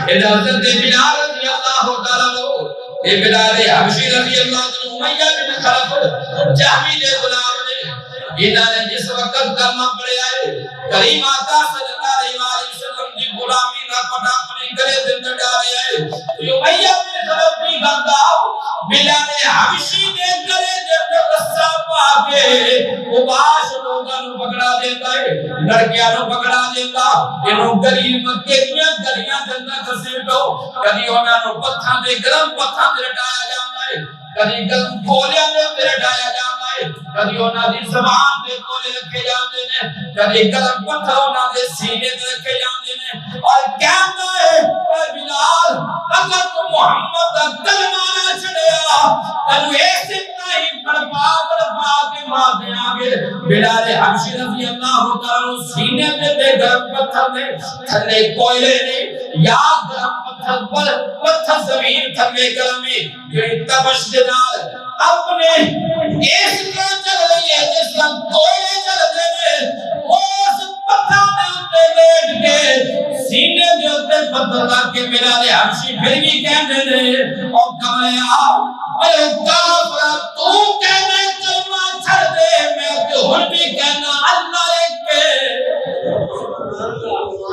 حضرت بلال رضی اللہ تعالیٰ عنہ اے بلال حبشی رضی اللہ عنہ امیہ بن خلف جہمی دے غلام نے انہاں نے جس وقت کلمہ پڑھے آئے کریم آقا صلی اللہ علیہ وسلم کی غلامی نہ پٹا اپنے گلے دے اندر ڈالے آئے امیہ بن خلف بھی گاتا بلال حبشی دے گلے دے اندر رسا پا کے مباش لوگاں نو پکڑا دیتا ہے لڑکیاں نو پکڑا دیتا انہوں گلی مکے دیاں گلیاں دے اندر کسیٹو کدی انہاں نو پتھاں دے گرم پتھاں دے لٹایا جاندا ہے کدی گرم کھولیاں دے لٹایا جاندا ہے کدی انہاں دی زبان دے کولے رکھے جاندے نے کدی گرم پتھر انہاں دے سینے تے رکھے جاندے نے اور کہندا ہے اے بلال اگر تو محمد دا کلمہ نہ چھڑیا تینو ایسے نہیں پڑپا کے مار دیا گے بلال حبشی رضی اللہ تعالیٰ سینے تے گرم پتھر نے تھلے کوئلے نے یا گرم پتھر پر پتھر زمین تھلے گرمی جو تبش دے نال اپنے اس طرح چل رہی ہے جس طرح کوئلے چل رہے ہیں اس پتھر نے اتے لیٹ کے سینے دے اتے پتھر لگ کے بلال حبشی پھر بھی کہنے دے اور کمرے آؤ اے کافر